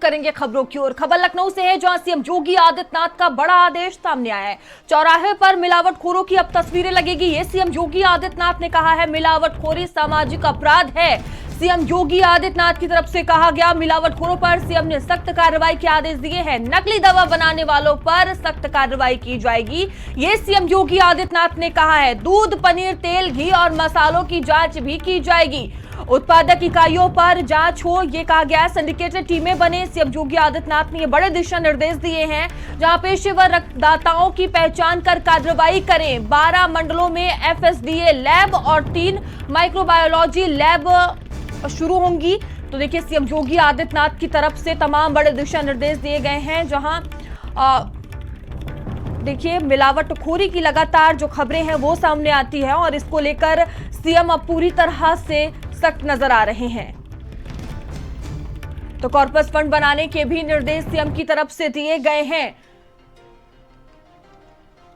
करेंगे खबरों की ओर। खबर लखनऊ से है, जहां सीएम योगी आदित्यनाथ का बड़ा आदेश सामने आया है। चौराहे पर मिलावटखोरों की अब तस्वीरें लगेगी। ये सीएम योगी आदित्यनाथ ने कहा है, मिलावटखोरी सामाजिक अपराध है। सीएम योगी आदित्यनाथ की तरफ से कहा गया, मिलावटखोरों पर सीएम ने सख्त कार्रवाई के आदेश दिए हैं। नकली दवा बनाने वालों पर सख्त कार्रवाई की जाएगी, ये सीएम योगी आदित्यनाथ ने कहा है। दूध, पनीर, तेल, घी और मसालों की जांच भी की जाएगी। उत्पादक इकाइयों पर जांच हो, ये कहा गया। सिंडिकेटेड टीमें बने। सीएम योगी आदित्यनाथ ने ये बड़े दिशा निर्देश दिए हैं, जहां पेशेवर रक्तदाताओं की पहचान कर कार्रवाई करें। 12 मंडलों में एफएसडीए लैब और 3 माइक्रोबायोलॉजी लैब शुरू होंगी। तो देखिए, सीएम योगी आदित्यनाथ की तरफ से तमाम बड़े दिशा निर्देश दिए गए हैं, जहां देखिए मिलावटखोरी की लगातार जो खबरें हैं वो सामने आती है और इसको लेकर सीएम अब पूरी तरह से सख्त नजर आ रहे हैं। तो कॉर्पस फंड बनाने के भी निर्देश सीएम की तरफ से दिए गए हैं।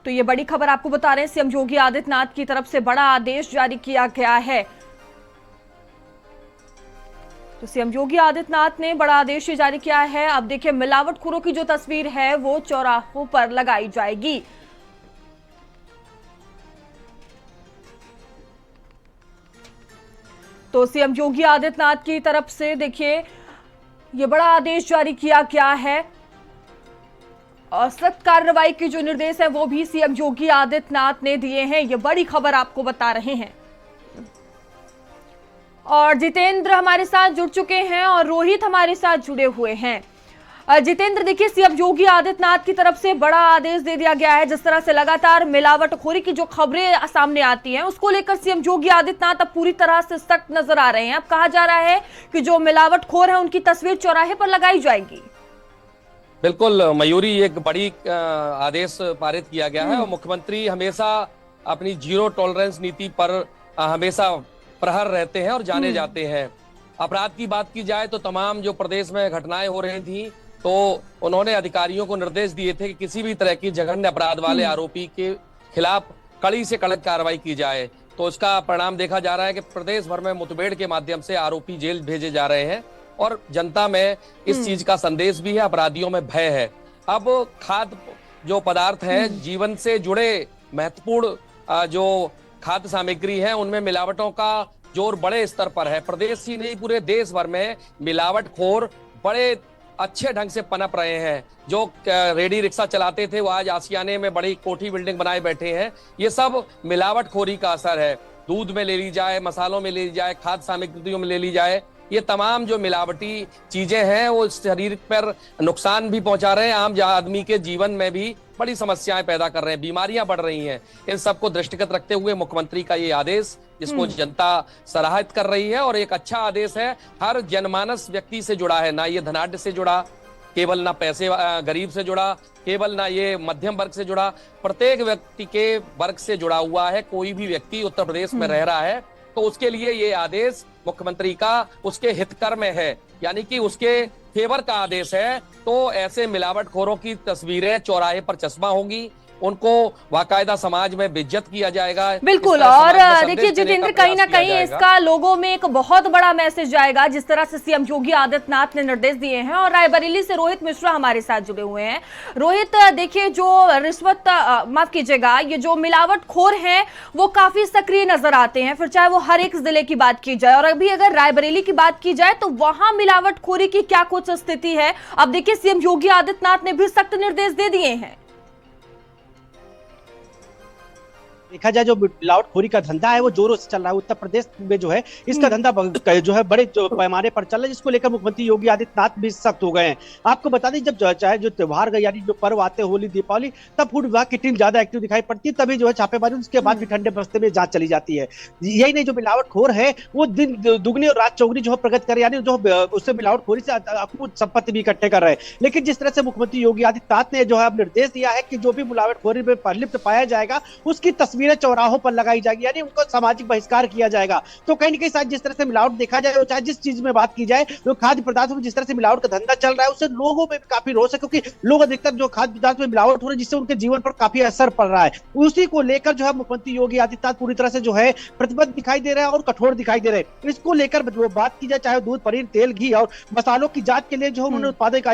तो ये बड़ी खबर आपको बता रहे हैं, सीएम योगी आदित्यनाथ की तरफ से बड़ा आदेश जारी किया गया है। तो सीएम योगी आदित्यनाथ ने बड़ा आदेश जारी किया है। अब देखिए, मिलावटखोरों की जो तस्वीर है वो चौराहों पर लगाई जाएगी। तो सीएम योगी आदित्यनाथ की तरफ से देखिए ये बड़ा आदेश जारी किया गया है और सख्त कार्रवाई के जो निर्देश है वो भी सीएम योगी आदित्यनाथ ने दिए हैं। ये बड़ी खबर आपको बता रहे हैं। और जितेंद्र हमारे साथ जुड़ चुके हैं और रोहित हमारे साथ जुड़े हुए हैं। जितेंद्र, देखिए सीएम योगी आदित्यनाथ की तरफ से बड़ा आदेश दे दिया गया है। जिस तरह से लगातार मिलावटखोरी की जो खबरें सामने आती हैं उसको लेकर सीएम योगी आदित्यनाथ अब पूरी तरह से सख्त नजर आ रहे हैं। अब कहा जा रहा है कि जो मिलावटखोर है उनकी तस्वीर चौराहे पर लगाई जाएगी। बिल्कुल मयूरी, एक बड़ी आदेश पारित किया गया है और मुख्यमंत्री हमेशा अपनी जीरो टॉलरेंस नीति पर हमेशा प्रहर रहते हैं और जाने जाते हैं। अपराध की बात की जाए तो तमाम जो प्रदेश में घटनाएं हो रही थी तो उन्होंने अधिकारियों को निर्देश दिए थे कि किसी भी तरह की जघन्य अपराध वाले आरोपी के खिलाफ कड़ी से कड़क कार्रवाई की जाए। तो इसका परिणाम देखा जा रहा है कि प्रदेश भर में मुठभेड़ के माध्यम से आरोपी जेल भेजे जा रहे हैं और जनता में इस चीज का संदेश भी है, अपराधियों में भय है। अब खाद्य जो पदार्थ है, जीवन से जुड़े महत्वपूर्ण जो खाद्य सामग्री है, उनमें मिलावटों का जोर बड़े स्तर पर है। प्रदेश ही नहीं, पूरे देश भर में मिलावटखोर बड़े अच्छे ढंग से पनप रहे हैं। जो रेडी रिक्शा चलाते थे वो आज आशियाने में बड़ी कोठी बिल्डिंग बनाए बैठे हैं। ये सब मिलावटखोरी का असर है। दूध में ले ली जाए, मसालों में ले ली जाए, खाद्य सामग्रियों में ले ली जाए, ये तमाम जो मिलावटी चीजें हैं वो शरीर पर नुकसान भी पहुंचा रहे हैं। आम आदमी के जीवन में भी बड़ी समस्याएं पैदा कर रहे हैं, बीमारियां बढ़ रही हैं। इन सबको दृष्टिगत रखते हुए मुख्यमंत्री का ये आदेश, जिसको जनता सराहत कर रही है और एक अच्छा आदेश है, हर जनमानस व्यक्ति से जुड़ा है। ना ये धनाढ्य से जुड़ा केवल, ना पैसे गरीब से जुड़ा केवल, ना ये मध्यम वर्ग से जुड़ा, प्रत्येक व्यक्ति के वर्ग से जुड़ा हुआ है। कोई भी व्यक्ति उत्तर प्रदेश में रह रहा है तो उसके लिए ये आदेश मुख्यमंत्री का उसके हितकर में है, यानी कि उसके फेवर का आदेश है। तो ऐसे मिलावटखोरों की तस्वीरें चौराहे पर चश्मा होंगी, उनको बाकायदा समाज में बेइज्जत किया जाएगा। बिल्कुल, और देखिए जितेंद्र, कहीं ना कहीं इसका लोगों में एक बहुत बड़ा मैसेज जाएगा, जिस तरह से सीएम योगी आदित्यनाथ ने निर्देश दिए हैं। और रायबरेली से रोहित मिश्रा हमारे साथ जुड़े हुए हैं। रोहित, देखिए जो रिश्वत, माफ कीजिएगा, ये जो मिलावटखोर हैं वो काफी सक्रिय नजर आते हैं, फिर चाहे वो हर एक जिले की बात की जाए। और अभी अगर रायबरेली की बात की जाए तो वहां मिलावटखोरी की क्या कुछ स्थिति है? अब देखिए सीएम योगी आदित्यनाथ ने भी सख्त निर्देश दे दिए हैं। देखा जाए जो मिलावटखोरी का धंधा है वो जोरों से चल रहा है। उत्तर प्रदेश में जो है इसका धंधा जो है बड़े जो पैमाने पर चल रहा है, जिसको लेकर मुख्यमंत्री योगी आदित्यनाथ भी सख्त हो गए हैं। आपको बता दें, जब चाहे जो त्योहार गए, यानी जो पर्व आते हैं, होली, दीपावली, तब फूड विभाग की टीम ज्यादा एक्टिव दिखाई पड़ती है, तभी जो है छापेमारी, उसके बाद भी ठंडे बस्ते में जांच चली जाती है। यही नहीं, जो मिलावटखोर है वो दिन दुगनी और रात चौगनी जो है प्रगति करे, यानी जो उससे मिलावटखोरी से अकूत संपत्ति भी इकट्ठे कर रहे हैं। लेकिन जिस तरह से मुख्यमंत्री योगी आदित्यनाथ ने जो है निर्देश दिया है कि जो भी मिलावटखोरी में लिप्त पाया जाएगा उसकी तस्वीरें चौराहों पर लगाई जाएगी, यानी उनको सामाजिक बहिष्कार किया जाएगा। तो कहीं ना कहीं शायद जिस तरह से मिलावट देखा जाए, चाहे जिस चीज में बात की जाए, तो खाद्य पदार्थों में जिस तरह से मिलावट का धंधा चल रहा है, उससे लोगों में भी काफी रोष है, क्योंकि लोग अधिकतर जो खाद्य पदार्थ में मिलावट हो रही है जिससे उनके जीवन पर काफी असर पड़ रहा है, उसी को लेकर जो है मुख्यमंत्री योगी आदित्यनाथ पूरी तरह से जो है प्रतिबद्ध दिखाई दे रहे हैं और कठोर दिखाई दे रहे हैं। इसको लेकर बात की जाए, चाहे दूध, पनीर, तेल, घी और मसालों की जांच के लिए जो उन्होंने उत्पादक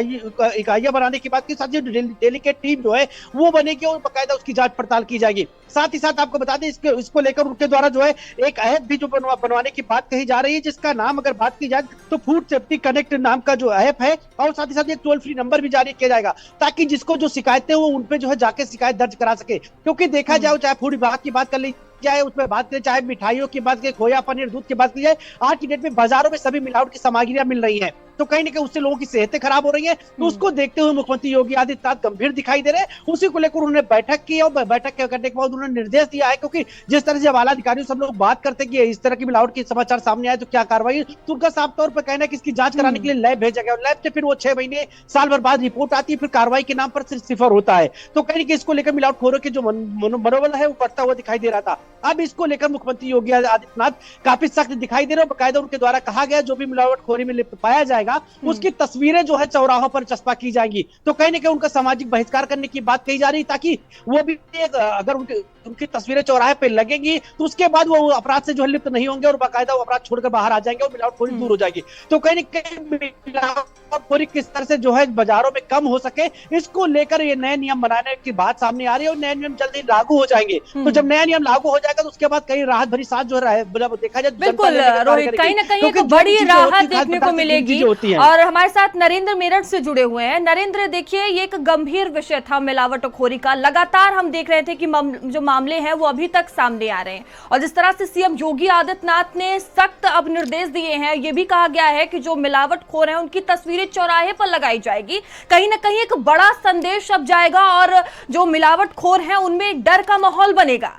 इकाइयां बनाने की बात की, साथ ही डेलीकेट टीम जो है वो बनेगी और बाकायदा उसकी जांच पड़ताल की जाएगी। साथ ही साथ आपको बता दें इसको लेकर उनके द्वारा जो है एक ऐप भी जो बनवाने की बात कही जा रही है, जिसका नाम अगर बात की जाए तो फूड सेफ्टी कनेक्ट नाम का जो ऐप है, और साथ ही साथ एक टोल फ्री नंबर भी जारी किया जाएगा, ताकि जिसको जो शिकायतें हो उन पे जो है जाके शिकायत दर्ज करा सके। क्योंकि देखा जाए, चाहे फूड विभाग की बात कर ली जाए, उसमें बात करें, चाहे मिठाइयों की बात करें, खोया, पनीर, दूध की बात की जाए, आज की डेट में बाजारों में सभी मिलावट की सामग्रियां मिल रही हैं, तो कहीं ना कहीं उससे लोगों की सेहतें खराब हो रही है। तो उसको देखते हुए मुख्यमंत्री योगी आदित्यनाथ गंभीर दिखाई दे रहे हैं। उसी को लेकर उन्होंने बैठक की और बैठक करने के बाद उन्होंने निर्देश दिया है, क्योंकि जिस तरह से जब आला अधिकारियों से हम लोग बात करते हैं कि इस तरह की मिलावट के समाचार सामने आए तो क्या कार्रवाई, तो उनका साफ तौर पर कहना है कि इसकी जांच कराने के लिए लैब भेजा गया, और लैब से फिर वो 6 महीने साल भर बाद रिपोर्ट आती है, फिर कार्रवाई के नाम पर सिर्फ सिफर होता है। तो कहीं कि इसको लेकर मिलावटखोरों के जो मनोबल है वो बढ़ता हुआ दिखाई दे रहा था। अब इसको लेकर मुख्यमंत्री योगी आदित्यनाथ काफी सख्त दिखाई दे रहे हैं। बकायदा उनके द्वारा कहा गया जो भी मिलावटखोरी में लिप्त पाया जाएगा उसकी तस्वीरें जो है चौराहों पर चस्पा की जाएंगी। तो कहीं ना कहीं उनका सामाजिक बहिष्कार करने की बात कही जा रही, ताकि वो भी अगर उनकी तस्वीरें चौराहे पे लगेंगी तो उसके बाद वो अपराध से जो है लिप्त नहीं होंगे और बाकायदा वो अपराध छोड़कर बाहर आ जाएंगे और मिलावटखोरी दूर हो जाएगी। तो कहीं ना कहीं मिलावटखोरी किस तरह से जो है बाजारों में कम हो सके, इसको लेकर ये नए नियम बनाने की बात सामने आ रही है, और नए नियम जल्दी लागू हो जाएंगे। तो जब नया नियम लागू हो जाएगा तो उसके बाद कई राहत भरी सांस जो है देखा जाए, बिल्कुल रोहित, कहीं ना कहीं एक बड़ी राहत देखने को मिलेगी। और हमारे साथ नरेंद्र मेरठ से जुड़े हुए हैं। नरेंद्र, देखिए ये एक गंभीर विषय था मिलावटखोरी का, लगातार हम देख रहे थे कि जो मामले हैं वो अभी तक सामने आ रहे हैं, और जिस तरह से सीएम योगी आदित्यनाथ ने सख्त अब निर्देश दिए हैं, ये भी कहा गया है कि जो मिलावटखोर हैं उनकी तस्वीरें चौराहे पर लगाई जाएगी, कहीं ना कहीं एक बड़ा संदेश अब जाएगा और जो मिलावटखोर हैं उनमें डर का माहौल बनेगा।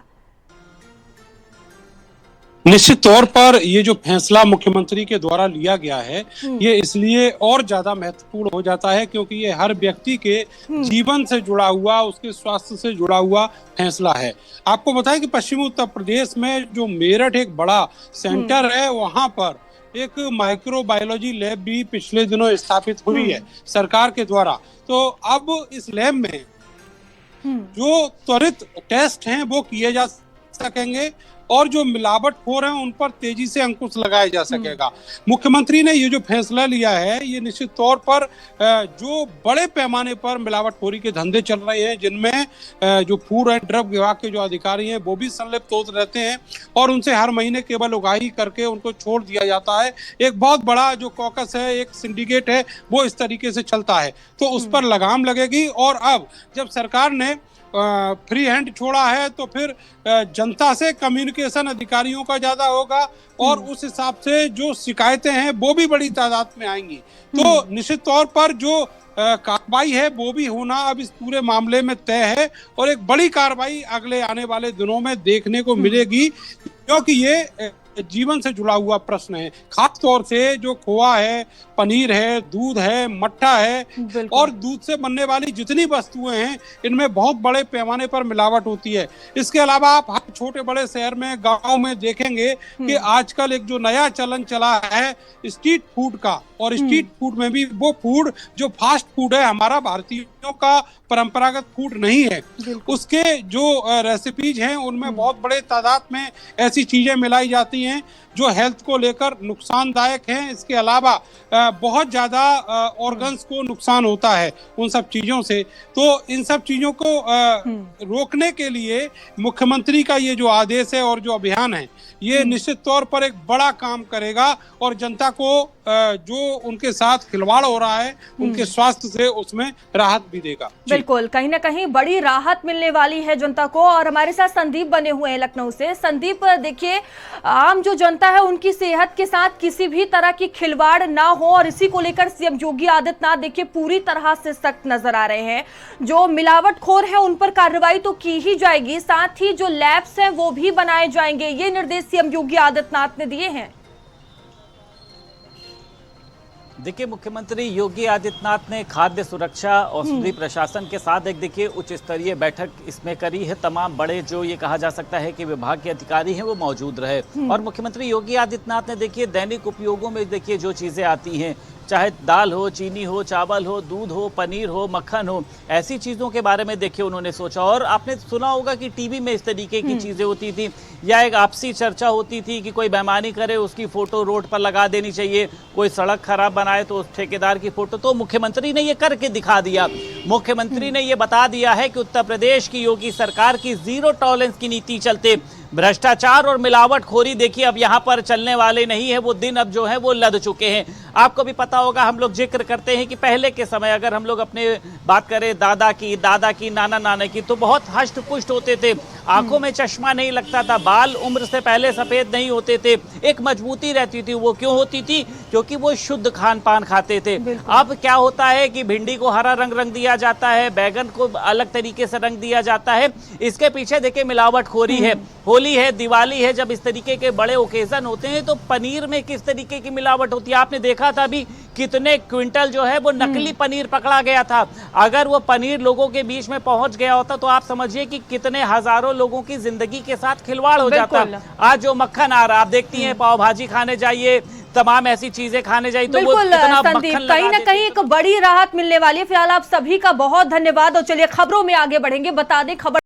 निश्चित तौर पर ये जो फैसला मुख्यमंत्री के द्वारा लिया गया है ये इसलिए और ज्यादा महत्वपूर्ण हो जाता है क्योंकि ये हर व्यक्ति के जीवन से जुड़ा हुआ, उसके स्वास्थ्य से जुड़ा हुआ फैसला है। आपको बताएं कि पश्चिमी उत्तर प्रदेश में जो मेरठ एक बड़ा सेंटर है, वहां पर एक माइक्रोबायोलॉजी लैब भी पिछले दिनों स्थापित हुई है सरकार के द्वारा। तो अब इस लैब में जो त्वरित टेस्ट हैं वो किए जा सकेंगे और जो मिलावटखोर हैं उन पर तेजी से अंकुश लगाया जा सकेगा। मुख्यमंत्री ने ये जो फैसला लिया है ये निश्चित तौर पर जो बड़े पैमाने पर मिलावटखोरी के धंधे चल रहे हैं, जिनमें जो फूड एंड ड्रग विभाग के जो अधिकारी हैं वो भी संलिप्त होते रहते हैं और उनसे हर महीने केवल उगाही करके उनको छोड़ दिया जाता है। एक बहुत बड़ा जो कॉकस है, एक सिंडिकेट है, वो इस तरीके से चलता है, तो उस पर लगाम लगेगी। और अब जब सरकार ने फ्री हैंड छोड़ा है तो फिर जनता से कम्युनिकेशन अधिकारियों का ज्यादा होगा और उस हिसाब से जो शिकायतें हैं वो भी बड़ी तादाद में आएंगी। तो निश्चित तौर पर जो कार्रवाई है वो भी होना अब इस पूरे मामले में तय है और एक बड़ी कार्रवाई अगले आने वाले दिनों में देखने को मिलेगी, क्योंकि ये जीवन से जुड़ा हुआ प्रश्न है। खास तौर से जो खोआ है, पनीर है, दूध है, मट्ठा है और दूध से बनने वाली जितनी वस्तुएं हैं इनमें बहुत बड़े पैमाने पर मिलावट होती है। इसके अलावा आप हर छोटे बड़े शहर में, गांव में देखेंगे कि आजकल एक जो नया चलन चला है स्ट्रीट फूड का, और स्ट्रीट फूड में भी वो फूड जो फास्ट फूड है, हमारा भारतीयों का परंपरागत फूड नहीं है, उसके जो रेसिपीज हैं उनमें बहुत बड़े तादाद में ऐसी चीजें मिलाई जाती हैं जो हेल्थ को लेकर नुकसानदायक हैं। इसके अलावा बहुत ज्यादा ऑर्गन्स को नुकसान होता है उन सब चीजों से। तो इन सब चीजों को रोकने के लिए मुख्यमंत्री का ये जो आदेश है और जो अभियान है ये निश्चित तौर पर एक बड़ा काम करेगा और जनता को जो उनके साथ खिलवाड़ हो रहा है उनके स्वास्थ्य से उसमें राहत भी देगा। बिल्कुल, कहीं ना कहीं बड़ी राहत मिलने वाली है जनता को। और हमारे साथ संदीप बने हुए हैं लखनऊ से। संदीप, देखिए आम जो जनता है उनकी सेहत के साथ किसी भी तरह की खिलवाड़ ना हो, और इसी को लेकर सीएम योगी आदित्यनाथ देखिए पूरी तरह से सख्त नजर आ रहे हैं। जो मिलावटखोर है उन पर कार्रवाई तो की ही जाएगी, साथ ही जो लैब्स हैं वो भी बनाए जाएंगे। ये निर्देश सीएम योगी आदित्यनाथ ने दिए हैं। देखिए, मुख्यमंत्री योगी आदित्यनाथ ने खाद्य सुरक्षा औषधि प्रशासन के साथ एक देखिए उच्च स्तरीय बैठक इसमें करी है। तमाम बड़े जो ये कहा जा सकता है कि विभाग के अधिकारी हैं वो मौजूद रहे और मुख्यमंत्री योगी आदित्यनाथ ने देखिए दैनिक उपयोगों में देखिए जो चीजें आती हैं, चाहे दाल हो, चीनी हो, चावल हो, दूध हो, पनीर हो, मक्खन हो, ऐसी चीज़ों के बारे में देखिए उन्होंने सोचा। और आपने सुना होगा कि टीवी में इस तरीके की चीज़ें होती थी या एक आपसी चर्चा होती थी कि कोई बेईमानी करे उसकी फोटो रोड पर लगा देनी चाहिए, कोई सड़क खराब बनाए तो उस ठेकेदार की फोटो। तो मुख्यमंत्री ने ये करके दिखा दिया। मुख्यमंत्री ने ये बता दिया है कि उत्तर प्रदेश की योगी सरकार की जीरो टॉलरेंस की नीति चलते भ्रष्टाचार और मिलावटखोरी देखिए अब यहाँ पर चलने वाले नहीं है। वो दिन अब जो है वो लद चुके हैं। आपको भी पता होगा, हम लोग जिक्र करते हैं कि पहले के समय अगर हम लोग अपने बात करें दादा की, नाना नाना की, तो बहुत हष्ट पुष्ट होते थे, आंखों में चश्मा नहीं लगता था, बाल उम्र से पहले सफेद नहीं होते थे, एक मजबूती रहती थी। वो क्यों होती थी? क्योंकि वो शुद्ध खान पान खाते थे। अब क्या होता है कि भिंडी को हरा रंग दिया जाता है, बैगन को अलग तरीके से रंग दिया जाता है। इसके पीछे देखिए मिलावटखोरी है। होली है, दिवाली है, जब इस तरीके के बड़े ओकेजन होते हैं तो पनीर में किस तरीके की मिलावट होती है। आपने देखा था अभी कितने क्विंटल जो है वो नकली पनीर पकड़ा गया था। अगर वो पनीर लोगों के बीच में पहुंच गया होता तो आप समझिए कि कितने हजारों लोगों की जिंदगी के साथ खिलवाड़ हो जाता। आज जो मक्खन आ रहा, आप देखती हैं पाव भाजी खाने जाइए, तमाम ऐसी चीजें खाने जाइए तो वो कितना संदीप, कहीं ना कहीं एक बड़ी राहत मिलने वाली है। फिलहाल आप सभी का बहुत धन्यवाद और चलिए खबरों में आगे बढ़ेंगे। बता दें खबर